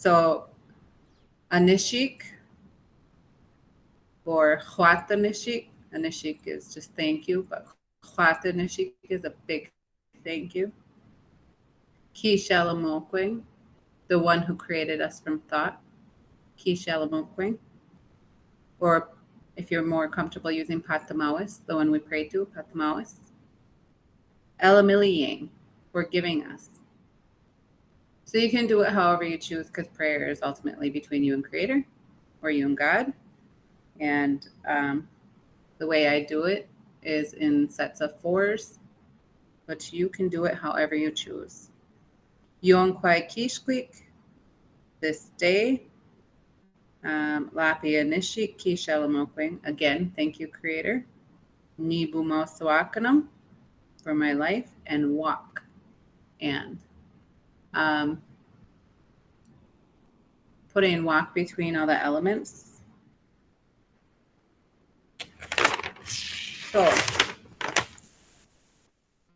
So Anishik or Khwatanishik. Anishik is just thank you, but Khwatanishik is a big thank you. Ki Shalamokwing, the one who created us from thought. Ki Shalamokwing. Or if you're more comfortable using Patamawis, the one we pray to, Patamawis. Elamiliying, for giving us. So you can do it however you choose because prayer is ultimately between you and Creator or you and God. And the way I do it is in sets of fours, but you can do it however you choose. Yon Kwai Kishkwik, this day. Lapia Nishi Kishalamokwing, again, thank you, Creator. Nibumo Sawakanam, for my life, and walk. And putting walk between all the elements. So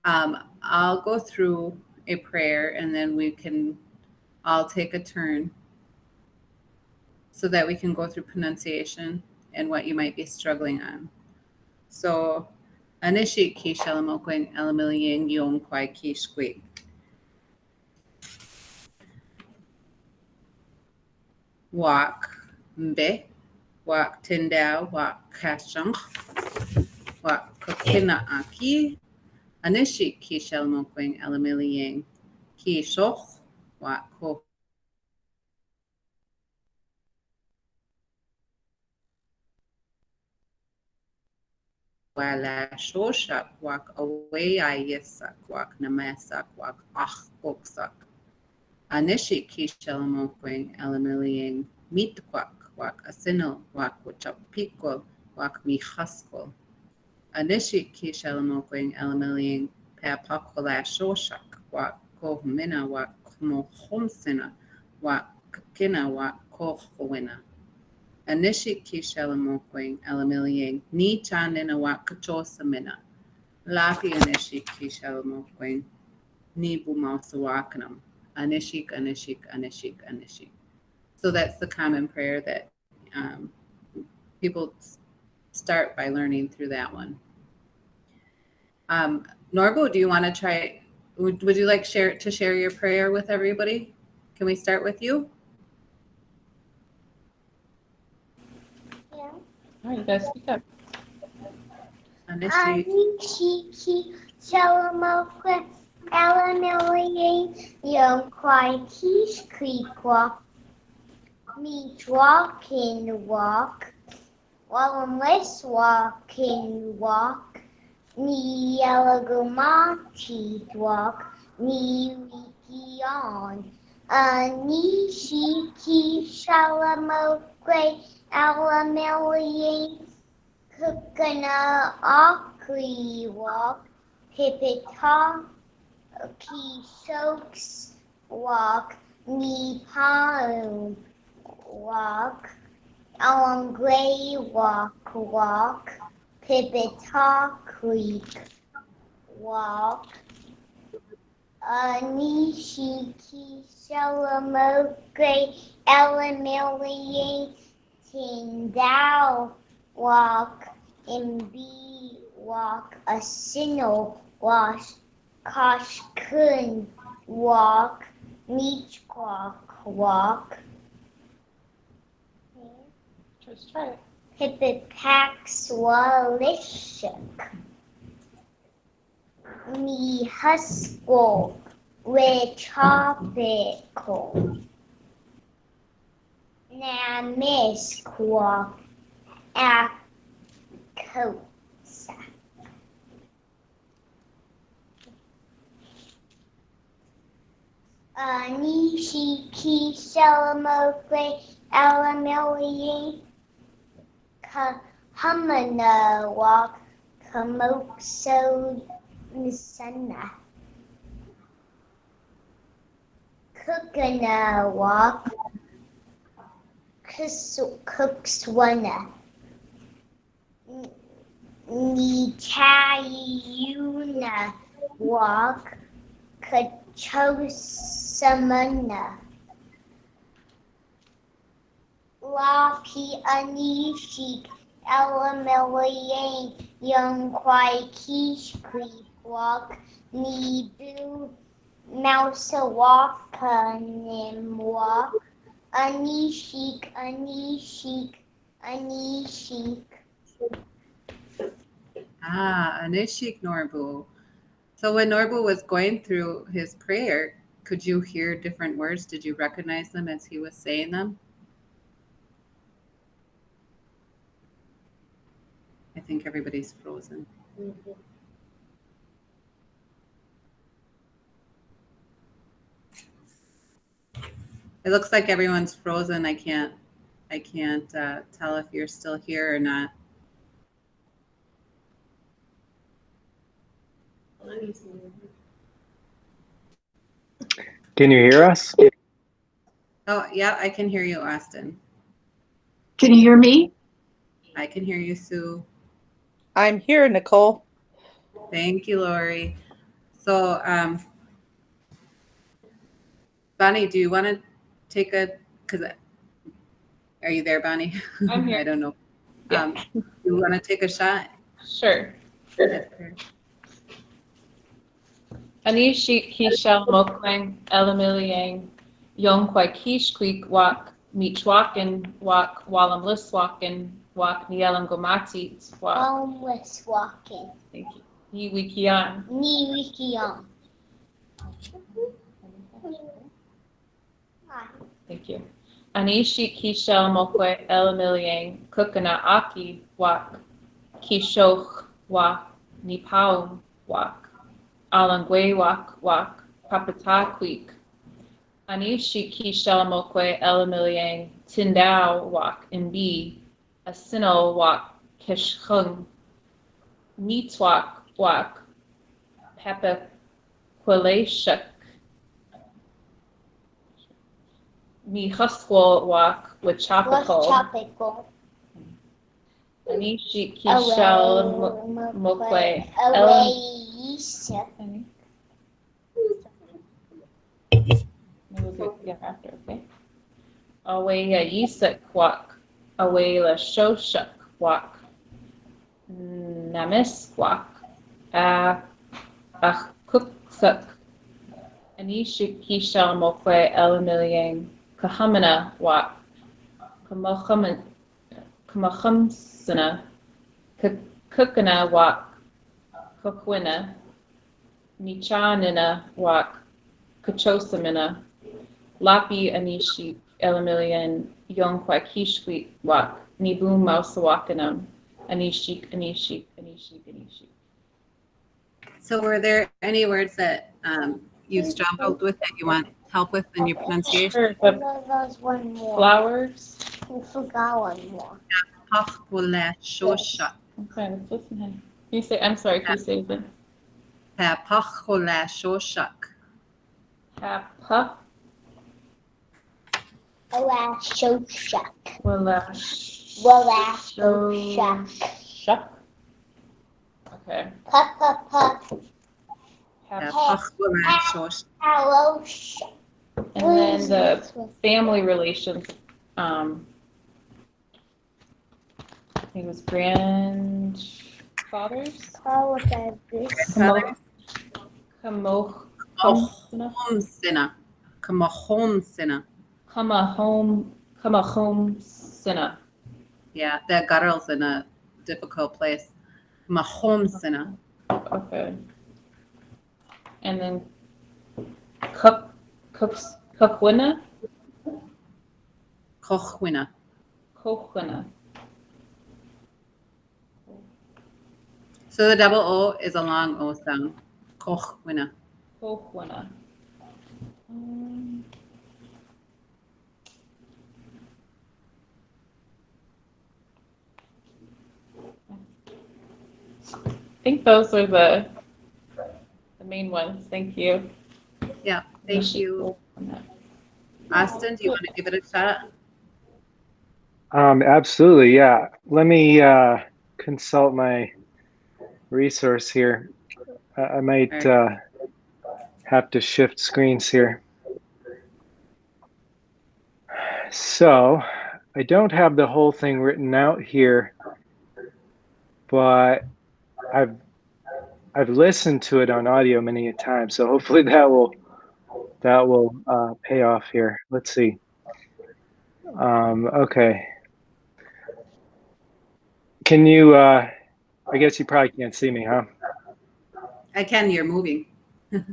I'll go through a prayer and then we can all take a turn so that we can go through pronunciation and what you might be struggling on. So Anishik ki shalamokwing elamiliying yom kwai ki shkwi. Walk mbe, walk tindao, walk kashang, walk kokina aki. Anishik ki shalamokwing elamiliying ki shoch, walk ko. Wala shoshak, walk away ayesak, walk namasak, walk ach oksak. Anishik ki shalamokwing elamiliying mitkwak, walk asinal, walk wachapikol, walk michaskol. Anishik ki shalamokwing elamiliying papakola shoshak, walk kohmina, walk mohomsina, walk kina, walk kohwina. Anishik ki shalamokwing elamiliying ni chanina, walk kachosamina. Lapi anishik ki shalamokwing ni bumasawakanam. Anishik, Anishik, Anishik, Anishik. So that's the common prayer that people start by learning through that one. Norbo, do you want to try? Would you like to share your prayer with everybody? Can we start with you? Yeah. All right, you guys speak up. Anishik. Anishiki Shalamokwe Elamilian Young Kwai Kish Creekwa. Me walking walk. While I'm less walking walk. Me Yelagumati walk. Me wiki on. Anishiki Shalamokwe Elamilian Cookana Akri walk, Pipita Ki Soaks walk, Ni Palm walk, Along Gray walk, Pipita Creek walk, Nishiki Shalamogre Elamilian Tindao walk and be walk a single wash kosh kun walk meech walk Just try it. Hippipax walishik me huskle with tropical na miss walk at coats. Nishiki Shalamokwe Elamilian Humana walk Kamokso Nisana Cookana walk Cookswana Nitayuna walk Kachosamana La Pi Anishik Elamiliang Young Kwai Kish Creek Walk Ni Bu Mousa Walka Nim Walk Anishik Anishik Anishik. Anishik Norbu. So when Norbu was going through his prayer, could you hear different words? Did you recognize them as he was saying them? I think everybody's frozen. It looks like everyone's frozen. I can't tell if you're still here or not. Can you hear us? Oh, yeah, I can hear you, Austin. Can you hear me? I can hear you, Sue. I'm here, Nicole. Thank you, Lori. So, Bonnie, do you want to take are you there, Bonnie? I'm here. I don't know. Yeah. You want to take a shot? Sure. at prayer? Anishik Kishel Mokwang Elamiliang Yong Kwai Kish Creek Wak Michwakin Wak Walam Liswakin Wak Nielam Gomati Wak. Homeless walking. Thank you. Yiwikian. Ni Wikion. Thank you. Anishik Kishel Mokwe Elamiliang Kukana Aki Wak Kishoch Wak Nipaum Wak. Alangwe Wak Wak Papata Creek. Anishi Kishel Mokwe Elamiliang Tindao Wak and B. Asino Wak Kishung. Nitwak Wak Papa Quilashuk. Mi huskwal Wak What's Wachapakol. tropical? Anishi Kishel Mokwe Away Yisa. We'll do it together after, okay? Away a yisak wak, away la shoshak wak, namis wak, a kuksak, anishik kishal mokwe elamiliang, kahamana wak, kamachamsana, kukana wak, kukwina, nichanina wak, kachosamina, Lapi Anishi Elamilian Yonqua Kishkwit Wak Nibum Mausawakanam Anishik Anishik Anishik Anishik. So were there any words that you struggled with that you want help with in your pronunciation? Sure, the There's one more. flowers. We forgot one more. Pachkolashosha. Okay, let's listen. Can you say, I'm sorry, can you say the Pachkolashoshak. Papa Shoshak. Walash Shoshak. Shuck. Okay. Papa. Pachkolashoshak. Hello. And then the family relations. I think it was grandfathers. Brothers. Kamoch. Kamahomsina. Kamahomsina. Kamahom Sina. Yeah, that guttural's in a difficult place. Mahomsina. Okay. And then Kukwina? Kochwina. Kochwina. So the double O is a long O sound. Kochwina. Kochwina. I think those are the main ones. Thank you. Yeah, thank you. Austin, do you want to give it a shot? Absolutely, yeah. Let me consult my resource here. I might have to shift screens here. So I don't have the whole thing written out here, but I've listened to it on audio many a time, so hopefully that will pay off here. Let's see. Okay. Can you? I guess you probably can't see me, huh? I can. You're moving.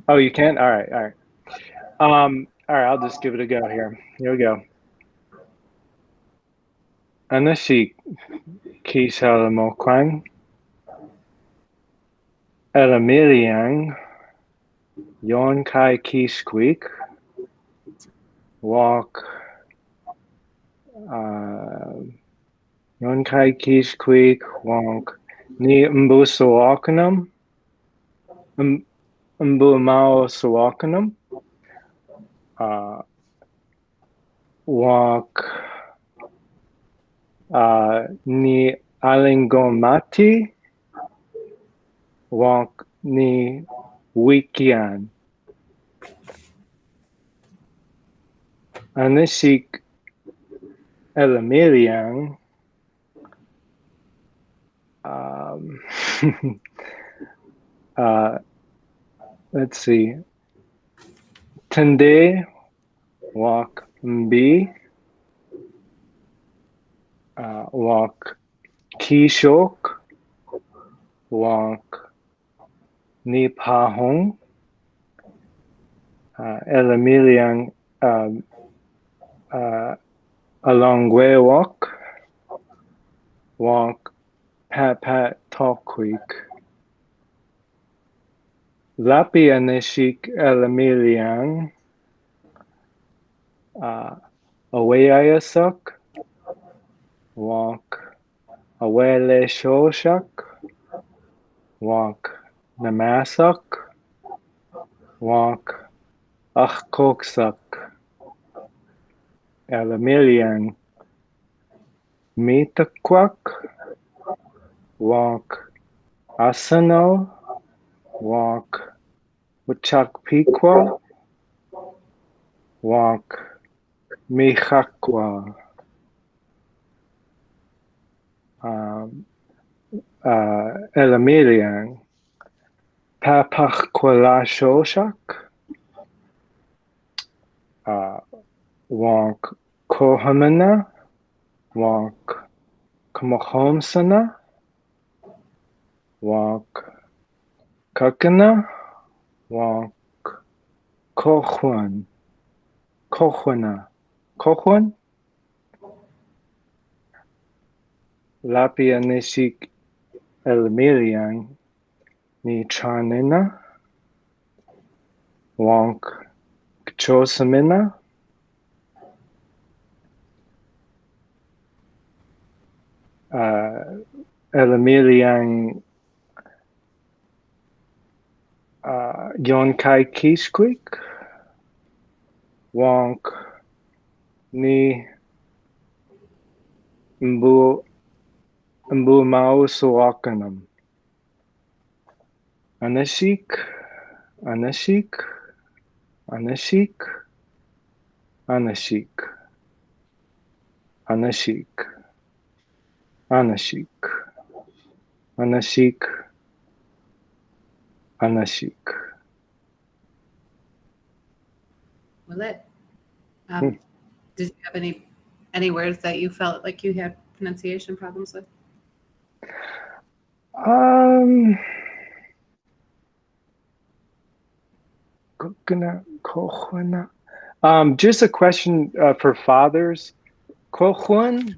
Oh, you can? All right. All right. All right. I'll just give it a go here. Here we go. Anashi Kishalamokwan Elamiliang Yon Kai Kishquik Walk Yon Kai Kishquik Walk Ni Mbusawakanum Mbumao Sawakanum Walk Ni Alingomati Walk Ni Wikian Anishik Elamiliang let's see. Tende walk mbi walk kishok walk nipahong Elamiliang alongwe walk pat talkwik Lapi anishik Elamiliang awayayasuk walk awele shoshak walk namasak walk achkoksak Elamiliang mitakwak walk asano walk Uchakpiqua walk Mihakwa Elamiliang Papachqualashoshak walk Kohamana walk Kamahomsana walk Kakana walk Kohuan Lapia Nishik Elamiliang Ni Chanina walk Chosamina Elamiliang Yonkai Kishquik Wonk Ni Mbu Mau Suwakanam Anashik Anashik Anashik Anashik Anashik Anashik Anashik Anashik. Will it? Did you have any words that you felt like you had pronunciation problems with? Just a question for fathers. Kohuan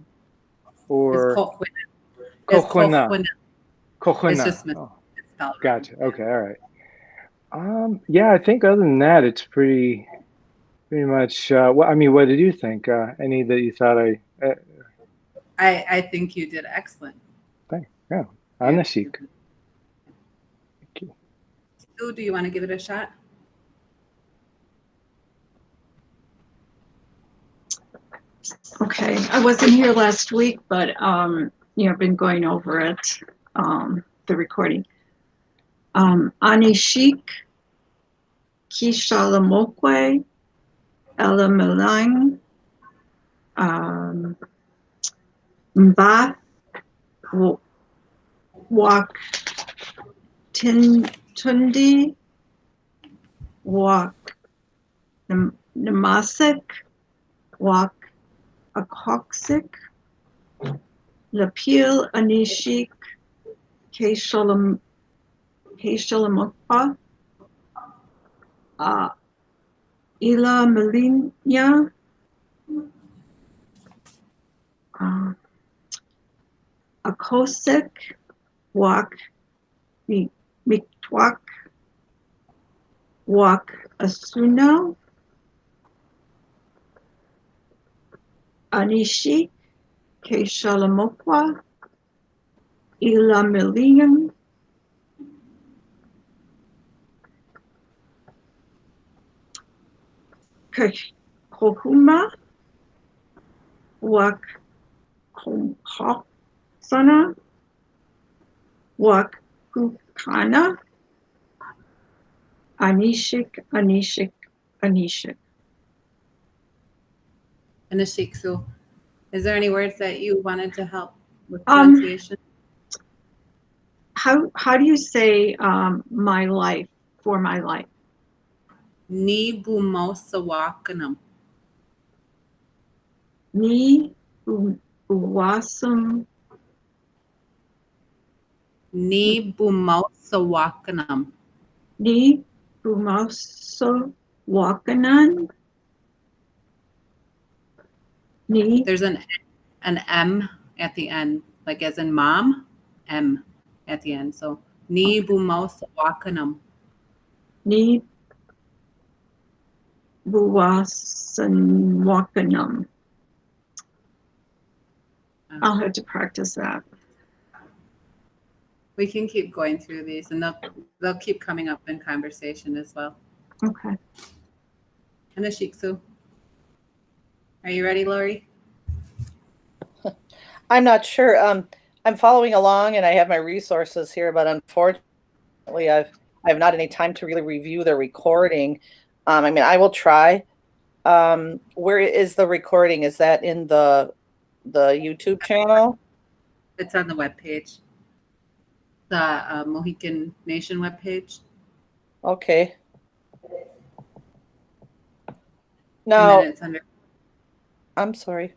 or Kohuana. Kohuana. It's just Oh, spelled. gotcha. Okay, all right. Yeah, I think other than that, it's pretty much. What did you think? Any that you thought I think you did excellent. Thanks. Yeah, Anashik. Thank you. Sue, do you want to give it a shot? Okay, I wasn't here last week, but I've been going over it, the recording. Anishik Kishalamokwe Elamilang Mba Wak Tundi Wak Namasik Wak Akoksik Lapil Anishik Keshalamukpa Ila Melinya Akosik Wak Miktwak Wak Asuno Anishik Keshalamukwa Ila Melinya Kohuma Wak Sana Wak Kukana Anishik Anishik Anishik. Anishik, so is there any words that you wanted to help with pronunciation? How do you say my life, for my life? Ni bumosawakanam. Ni buwasam. Ni bumosawakanam. Ni bumosawakanam. Ni. There's an M at the end, like as in mom, M at the end. So ni bumosawakanam. Ni buwasanwakanam. I'll have to practice that. We can keep going through these, and they'll keep coming up in conversation as well. Okay. Anishiksu. Are you ready, Lori? I'm not sure. I'm following along and I have my resources here, but unfortunately I have not any time to really review the recording. I mean, I will try. Where is the recording? Is that in the YouTube channel? It's on the webpage. The Mohican Nation webpage. Okay. And Now, then it's under. I'm sorry.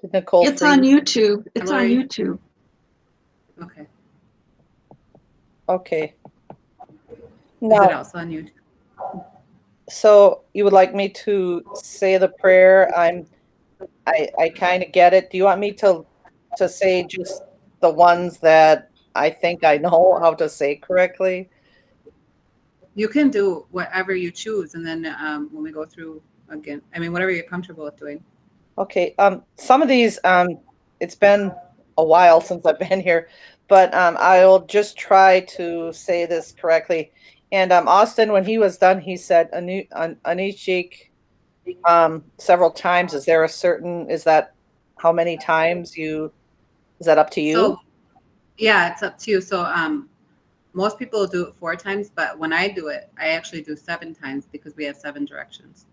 Did Nicole It's on freeze? YouTube. It's on Lori? YouTube. Okay. Okay. Is it Now, also on YouTube? so you would like me to say the prayer? I kind of get it. Do you want me to say just the ones that I think I know how to say correctly? You can do whatever you choose, and then when we go through again, I mean, whatever you're comfortable with doing. Okay. Some of these, it's been a while since I've been here, but I'll just try to say this correctly. And Austin, when he was done, he said Anishik several times. Is that how many times is that up to you? So, yeah, it's up to you. So, most people do it 4 times, but when I do it, I actually do 7 times because we have 7 directions.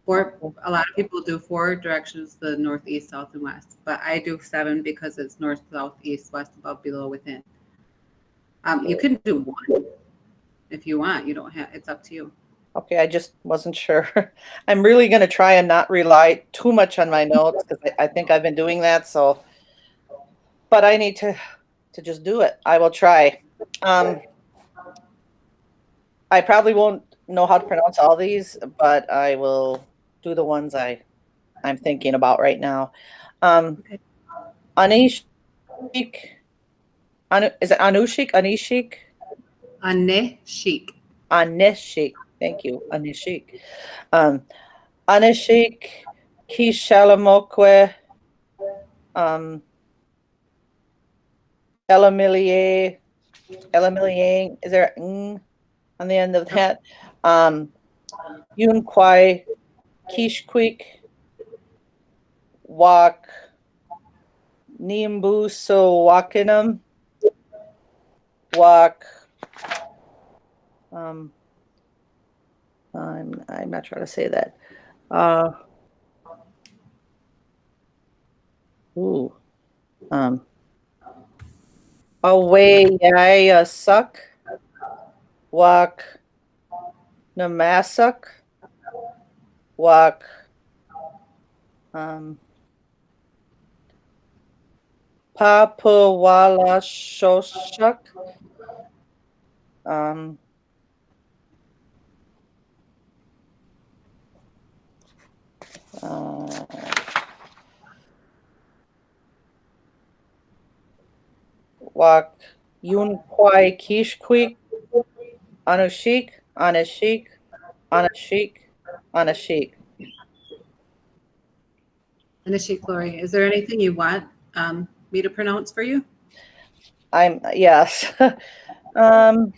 A lot of people do 4 directions: the north, east, south, and west. But I do 7 because it's north, south, east, west, above, below, within. You can do 1 if you want. You don't have. It's up to you. Okay, I just wasn't sure. I'm really going to try and not rely too much on my notes because I think I've been doing that. So, but I need to just do it. I will try. I probably won't know how to pronounce all these, but I will do the ones I'm thinking about right now. Okay. Anishik. Is it Anushik? Anishik? Anishik. Anishik. Thank you. Anishik. Anishik Kishalamokwe. Elamilier. Is there an on the end of that? Yun Kwai Kishkwik Wak Nimbu So Wakinam Wak I'm not trying to say that. Uh, ooh. Away, yaya, suck, wak, namasak, wak, papawala shoshak, um, uh, wak, yun kwai kishkwik, anushik, anashik, anashik, anashik. Anishik, Lori, is there anything you want me to pronounce for you? Yes. um,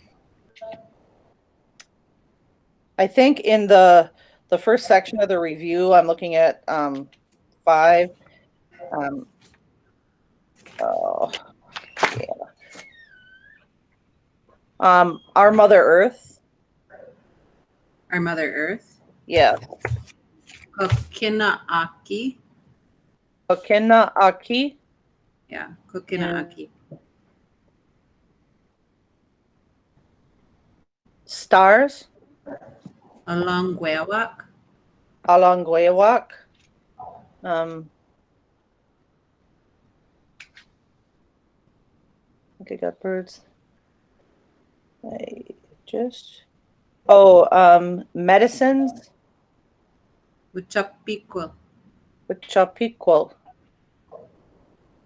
I think in the first section of the review, I'm looking at 5. Oh, yeah. Our Mother Earth. Our Mother Earth. Yeah. Kokinaaki. Kokinaaki. Yeah, Kokinaaki. Stars. Alongwewak. Alongwewak. I think I got birds. Medicines. Uchapiquil. Uchapiquil.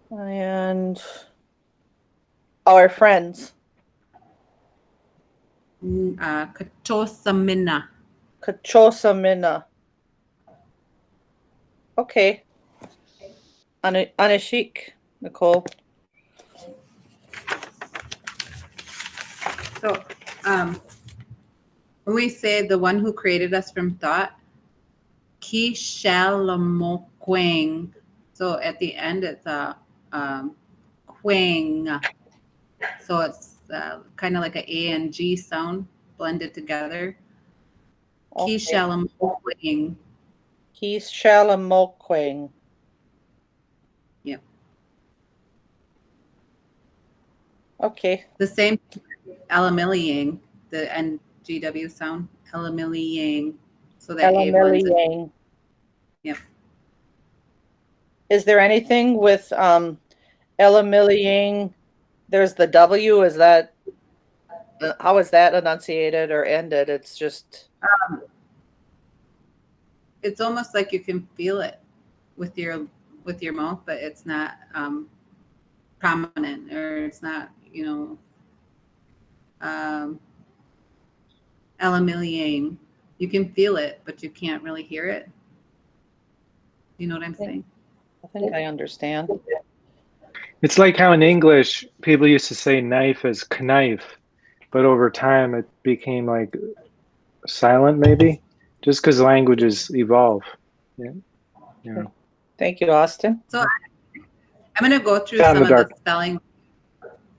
And our friends. Kachosamina. Kachosamina. Okay. Anashik, Nicole. So, when we say the one who created us from thought, Ki Shalamokwang. So at the end, it's a quang. So it's kind of like an A and G sound blended together. Ki Okay. Shalamokwang. Ki Shalamokwang. Yep. Okay. The same Elamiliang, the NGW sound. Elamiliang. So that A blends it. Elamiliang. Yep. Is there anything with Elamiliang? There's the W. Is that how is that enunciated or ended? It's just. It's almost like you can feel it with your mouth, but it's not prominent, or it's not, Elamiliang. You can feel it, but you can't really hear it. You know what I'm saying? I think I understand. It's like how in English people used to say knife as knife, but over time it became like silent, maybe, just because languages evolve. Yeah. Yeah. Thank you, Austin. So I'm going to go through Shot in some of the dark. the spelling.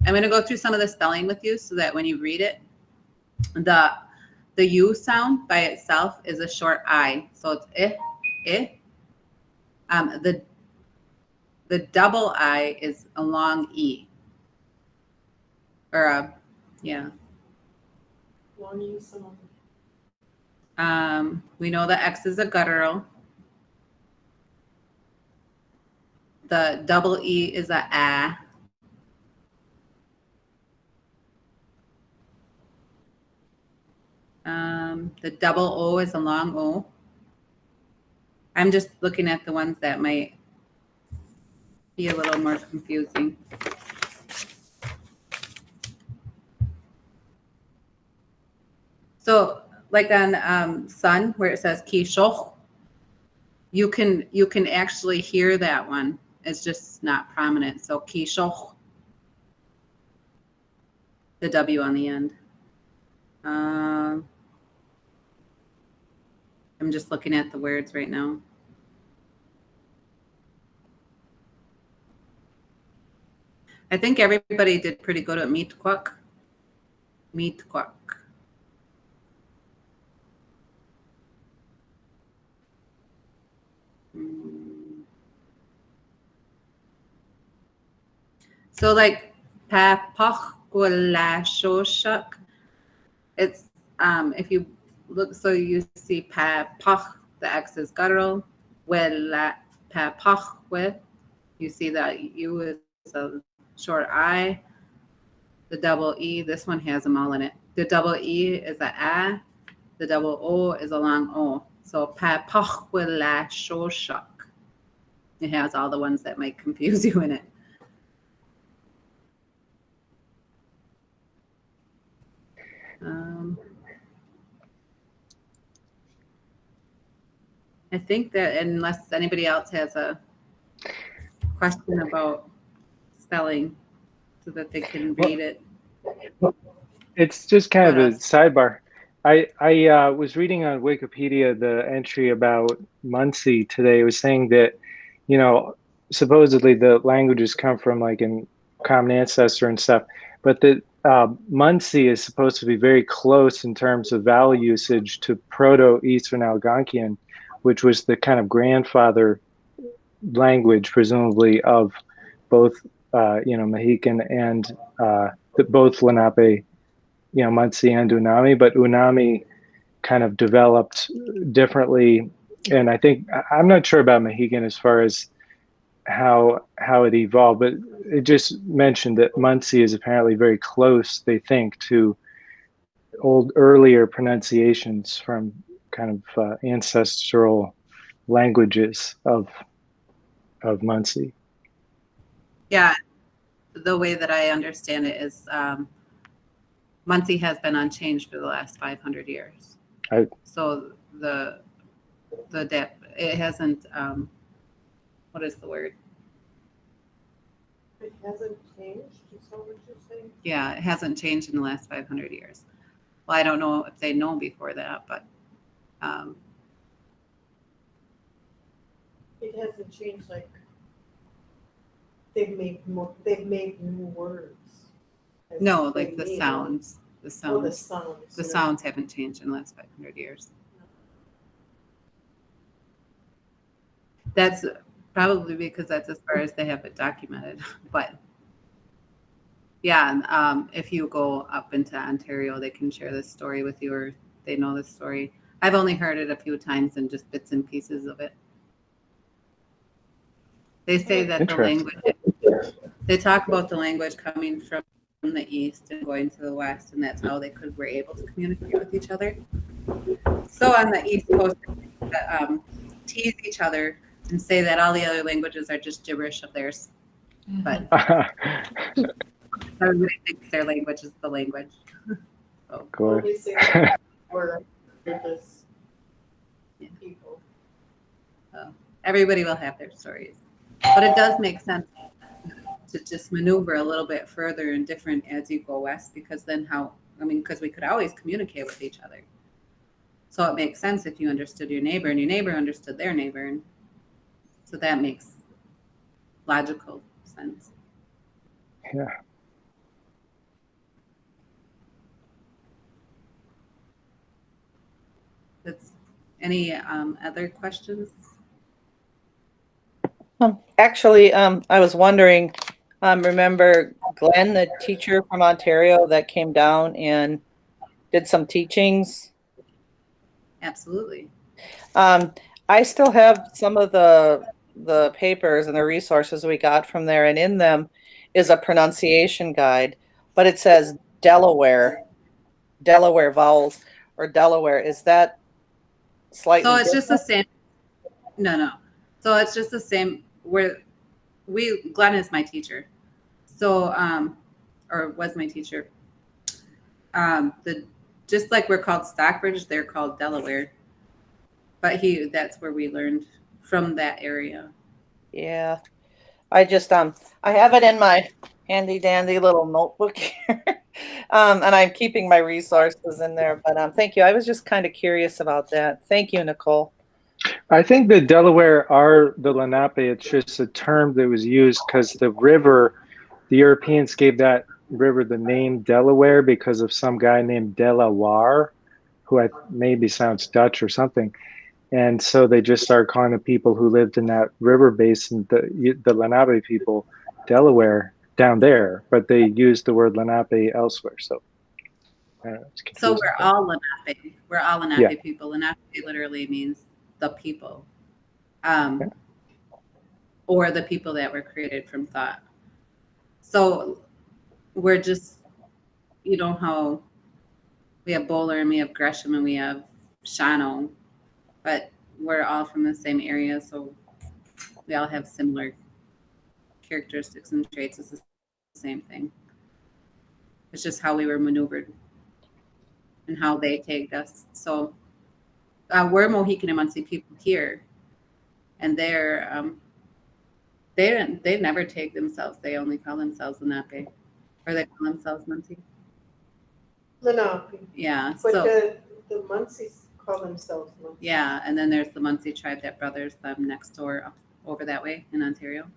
I'm going to go through some of the spelling with you, so that when you read it, the U sound by itself is a short I. So it's eh. The double I is a long E. Or yeah. We know that X is a guttural. The double E is a ah. The double O is a long O. I'm just looking at the ones that might be a little more confusing. So like on sun, where it says kishoch, you can actually hear that one. It's just not prominent. So kishoch, the W on the end. I'm just looking at the words right now. I think everybody did pretty good at meat quack. Meat quack. So like papochwillashoshuk, it's if you look, so you see papoch, the X is guttural, willa papochwe, you see that U is a short I, the double E, this one has them all in it. The double E is a A, the double O is a long O. So papochwillashoshuk. It has all the ones that might confuse you in it. I think that unless anybody else has a question about spelling so that they can read it. It's just kind of What a else? sidebar. I was reading on Wikipedia the entry about Munsee today. It was saying that, supposedly the languages come from like a common ancestor and stuff, but that Munsee is supposed to be very close in terms of vowel usage to Proto-Eastern Algonquian, which was the kind of grandfather language, presumably, of both, Mohican and both Lenape, Munsee and Unami, but Unami kind of developed differently. And I think, I'm not sure about Mohican as far as how it evolved, but it just mentioned that Munsee is apparently very close, they think, to earlier pronunciations from kind of ancestral languages of Munsee. Yeah, the way that I understand it is Munsee has been unchanged for the last 500 years. So it hasn't, what is the word? It hasn't changed, is that what you're saying? Yeah, it hasn't changed in the last 500 years. Well, I don't know if they know before that, but It hasn't changed, like they've made new words. no, like the sounds. The Oh, the sounds. sounds. The sounds haven't changed in the last 500 years. That's probably because that's as far as they have it documented. But yeah, if you go up into Ontario, they can share this story with you, or they know this story. I've only heard it a few times and just bits and pieces of it. They say that the language, they talk about the language coming from the east and going to the west, and that's how they were able to communicate with each other. So on the East Coast, tease each other and say that all the other languages are just gibberish of theirs. But everybody thinks their language is the language. So, Of course. They say that we're this people. everybody will have their stories. But it does make sense to just maneuver a little bit further and different as you go west, because then because we could always communicate with each other. So it makes sense if you understood your neighbor and your neighbor understood their neighbor. And so that makes logical sense. Yeah. Any other questions? Actually, I was wondering, remember Glenn, the teacher from Ontario that came down and did some teachings? Absolutely. I still have some of the papers and the resources we got from there, and in them is a pronunciation guide, but it says Delaware vowels, or Delaware. Is that slightly So it's different? just the same. No. So it's just the same. Glenn is my teacher. So, or was my teacher. Just like we're called Stockbridge, they're called Delaware. But that's where we learned from that area. Yeah. I just I have it in my handy dandy little notebook here. And I'm keeping my resources in there, but thank you. I was just kind of curious about that. Thank you, Nicole. I think the Delaware are the Lenape. It's just a term that was used because the Europeans gave that river the name Delaware because of some guy named Delaware, who maybe sounds Dutch or something. And so they just started calling the people who lived in that river basin, the Lenape people, Delaware, down there, but they use the word Lenape elsewhere. So I don't know, it's So confusing. we're all Lenape. We're all Lenape Yeah. people. Lenape literally means the people, Yeah. or the people that were created from thought. So we're just, you know how we have Bowler and we have Gresham and we have Shano, but we're all from the same area, so we all have similar characteristics and traits. It's the same thing. It's just how we were maneuvered and how they tagged us. So we're Mohican and Munsee people here, and they never take themselves. They only call themselves Lenape, or they call themselves Munsee. Lenape. Yeah. But So the Munsees call themselves Munsee. yeah, and then there's the Munsee tribe that brothers them next door over that way in Ontario.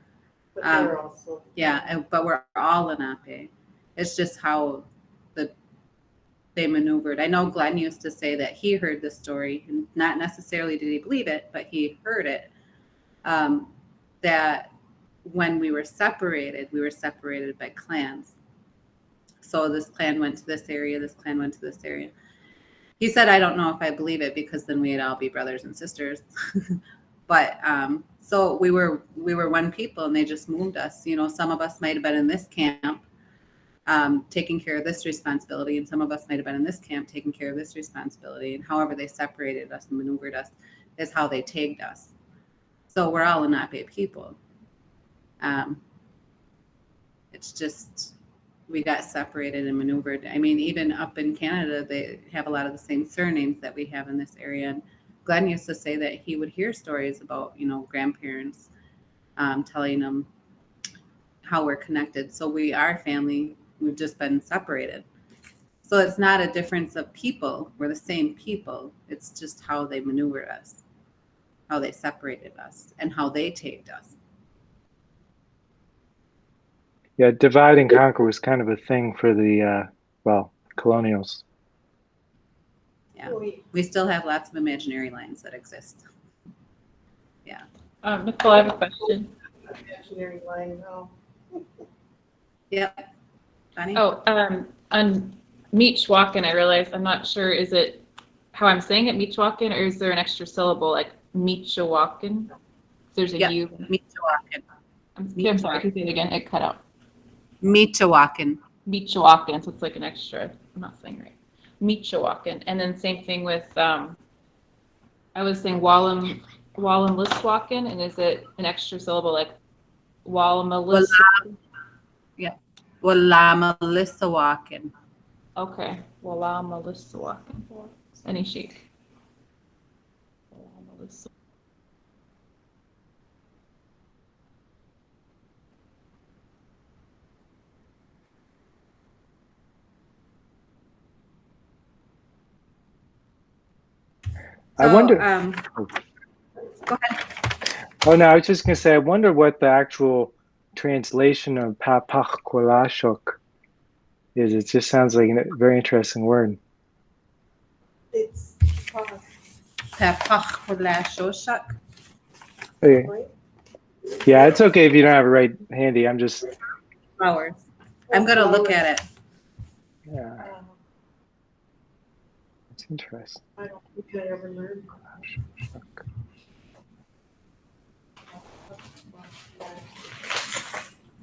But they're also. Yeah, but we're all Lenape. It's just how they maneuvered. I know Glenn used to say that he heard this story, and not necessarily did he believe it, but he heard it. That when we were separated by clans. So this clan went to this area, this clan went to this area. He said, I don't know if I believe it, because then we'd all be brothers and sisters. But so we were one people, and they just moved us. You know, some of us might have been in this camp taking care of this responsibility, and some of us might have been in this camp taking care of this responsibility. And however they separated us and maneuvered us is how they tagged us. So we're all Lenape people. It's just we got separated and maneuvered. I mean, even up in Canada, they have a lot of the same surnames that we have in this area. And Glenn used to say that he would hear stories about, you know, grandparents telling them how we're connected. So we are family. We've just been separated. So it's not a difference of people. We're the same people. It's just how they maneuvered us, how they separated us, and how they tagged us. Yeah, divide and conquer was kind of a thing for the colonials. Yeah, we still have lots of imaginary lines that exist. Yeah. Nicole, I have a question. Imaginary line now. Yep. Bonnie? Oh, on Meechwakin, I realized I'm not sure, is it how I'm saying it, Meechwakin, or is there an extra syllable like Meechawakin? There's a Yep. U. Meechawakin. I'm sorry, can you say it again? It cut out. Meechawakin. Meechawakin, so it's like an extra, I'm not saying right. Meechawakin. And then same thing with, I was saying Wallam Listwakin, and is it an extra syllable like Wallamaliswakin? Yeah. Wallamaliswakin. Okay. Wallamaliswakin. Any sheik. So, I wonder. Go ahead. Oh no, I was just gonna say. I wonder what the actual translation of Papachqualashuk is. It just sounds like a very interesting word. It's Papachqualashuk. Okay. right? Yeah, it's okay if you don't have it right handy. I'm just. Flowers. I'm gonna look at it. Yeah, it's interesting. I don't think I ever learned.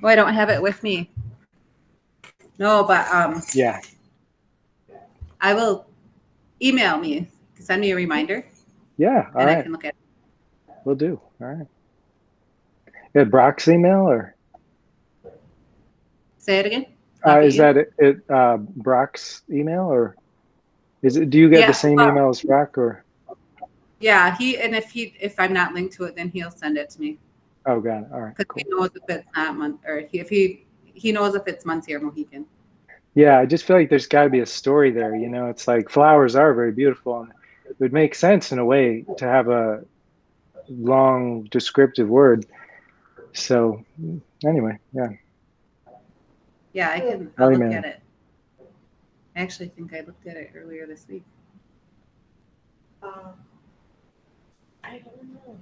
Oh, I don't have it with me. No, but Yeah. I will email me. Send me a reminder, Yeah. All and I right. can look at it. We'll do. All right. You had Brock's email, or Say it again. is that it? Brock's email, or is it? Do you get Yeah, the same well- email as Brock, or? Yeah, if I'm not linked to it, then he'll send it to me, Oh, got it. All right. because Cool. he knows if it's not if he knows if it's Munsee or Mohican. Yeah, I just feel like there's got to be a story there. You know, it's like flowers are very beautiful, and it would make sense in a way to have a long descriptive word. So, anyway, yeah. Yeah, I'll Oh, look man. at it. I actually think I looked at it earlier this week. I don't know.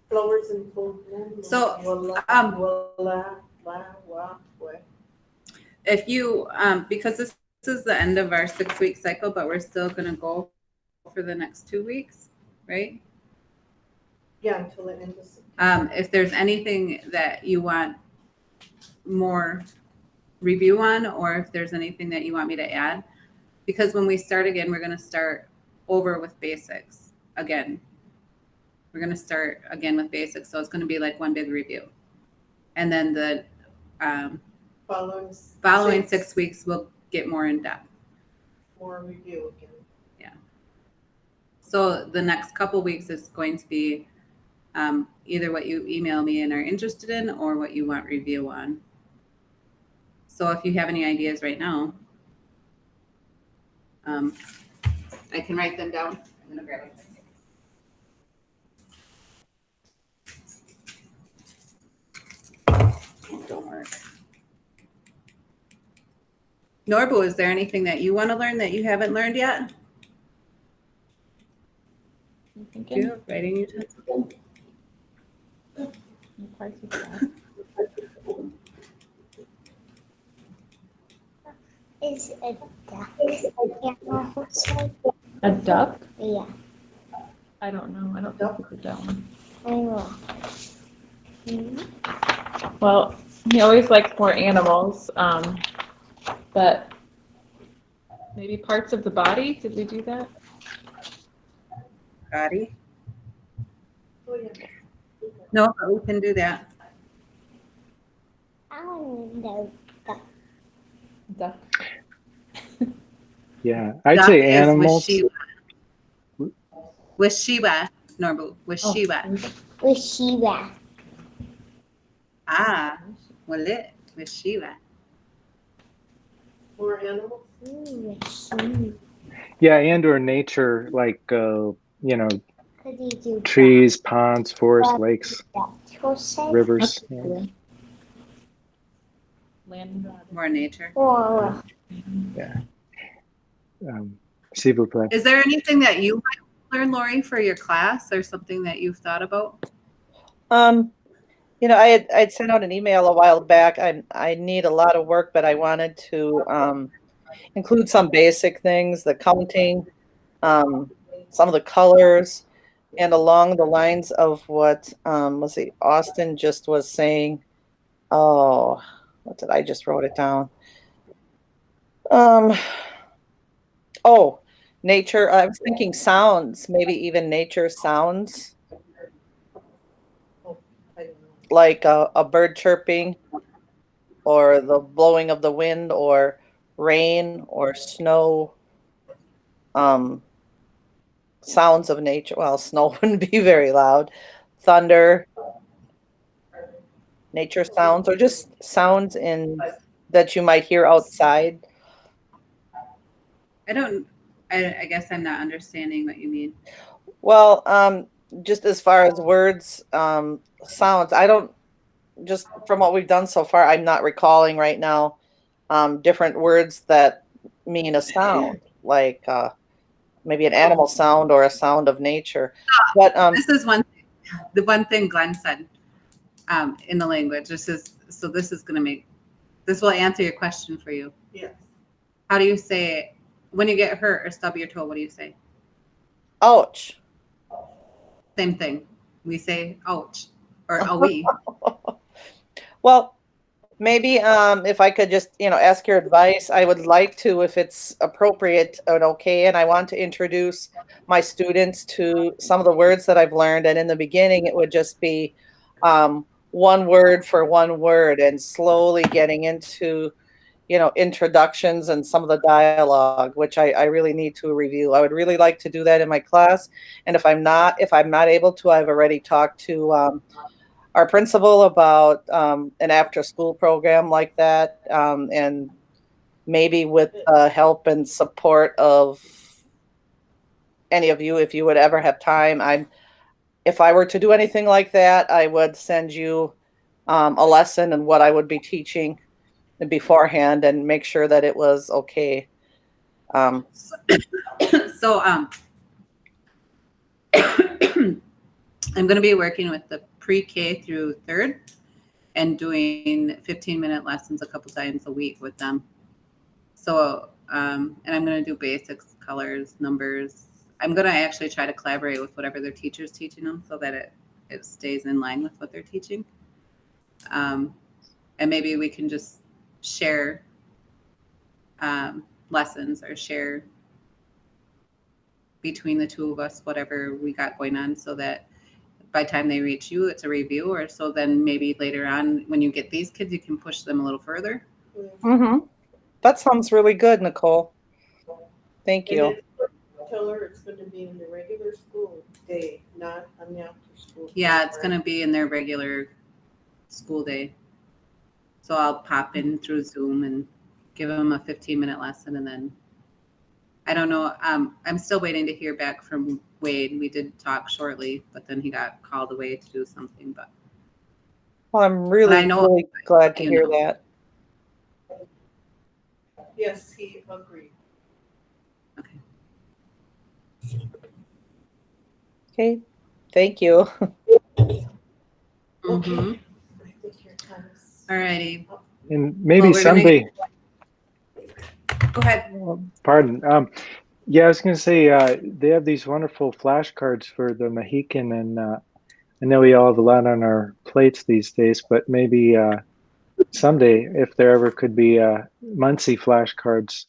Flowers in full bloom. So, Voila, um, voila, la, wa, wa. if you, because this is the end of our 6-week cycle, but we're still going to go for the next 2 weeks, right? Yeah, until the end of September. If there's anything that you want more review on, or if there's anything that you want me to add, because when we start again, we're going to start over with basics again. We're going to start again with basics. So it's going to be like one big review. And then the following 6 weeks, we'll get more in depth. More review again. So the next couple weeks is going to be either what you email me and are interested in, or what you want review on. So if you have any ideas right now, I can write them down. I'm gonna grab it. Don't worry. Norbu, is there anything that you want to learn that you haven't learned yet? I'm Do thinking. you have writing utensils? Parts of that. Is a duck animal outside? A duck? Yeah, I don't know. I don't think it's a duck. I know. Well, he always likes more animals, but maybe parts of the body. Did we do that? Body? Oh, yeah. No, but we can do that. I don't know. Duck. Yeah, I'd Duck say is animals. Wishiwa, Norbu. Wishiwa. Wishiwa. Ah, well it. Wishiwa. More animals. Wishiwa. Yeah, and or nature, like you know, Could you do trees, ponds, forests, lakes, that? rivers. That's Yeah. cool. Land. More nature. Or S'il vous plaît. Is there anything that you might learn, Lori, for your class, or something that you've thought about? You know, I'd sent out an email a while back. I need a lot of work, but I wanted to include some basic things, the counting, some of the colors, and along the lines of what let's see, Austin just was saying. Oh, what did I just wrote it down? Oh, nature. I was thinking sounds, maybe even nature sounds, I don't know. like a bird chirping, or the blowing of the wind, or rain, or snow. Sounds of nature. Well, snow wouldn't be very loud. Thunder, nature sounds, or just sounds in that you might hear outside. I guess I'm not understanding what you mean. Well, just as far as words, sounds, I don't, just from what we've done so far, I'm not recalling right now different words that mean a sound, like maybe an animal sound or a sound of nature. But This is the one thing Glenn said in the language. This is this will answer your question for you. Yes. How do you say when you get hurt or stub your toe? What do you say? ouch. Same thing. We say ouch or owie. Well, maybe if I could just, ask your advice, I would like to, if it's appropriate and okay, and I want to introduce my students to some of the words that I've learned. And in the beginning, it would just be one word for one word, and slowly getting into, introductions and some of the dialogue, which I really need to review. I would really like to do that in my class. And if I'm not able to, I've already talked to our principal about an after school program like that, and maybe with help and support of any of you, if you would ever have time. If I were to do anything like that, I would send you a lesson and what I would be teaching beforehand, and make sure that it was okay. So I'm going to be working with the pre-K through third and doing 15-minute lessons a couple times a week with them. So, and I'm going to do basics, colors, numbers. I'm going to actually try to collaborate with whatever their teacher's teaching them so that it stays in line with what they're teaching. And maybe we can just share lessons or share between the two of us whatever we got going on, so that by the time they reach you, it's a review. Or so then maybe later on when you get these kids, you can push them a little further. Mm-hmm. That sounds really good, Nicole. Thank you. And tell her it's going to be in the regular school day, not on the after school. Yeah, it's going to be in their regular school day. So I'll pop in through Zoom and give them a 15-minute lesson, and then I don't know. I'm still waiting to hear back from Wade. We did talk shortly, but then he got called away to do something. But Well, I'm really, I know- really glad to you hear know. that. Yes, he agreed. Okay. Thank you. Okay. Mhm. I think your time is. All righty. And maybe Well, we're gonna- someday, Go ahead. pardon. Yeah, I was going to say they have these wonderful flashcards for the Mohican, and I know we all have a lot on our plates these days, but maybe someday, if there ever could be Munsee flashcards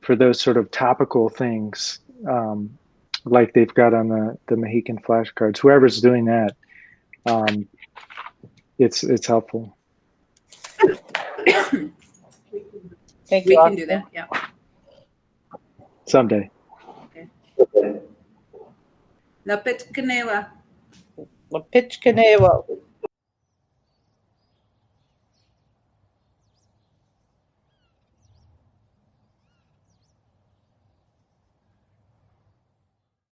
for those sort of topical things, like they've got on the Mohican flashcards. Whoever's doing that, it's helpful. Thank We you. can do that. Yeah. Someday. Lapit Kanewa. Lapitchkanewa.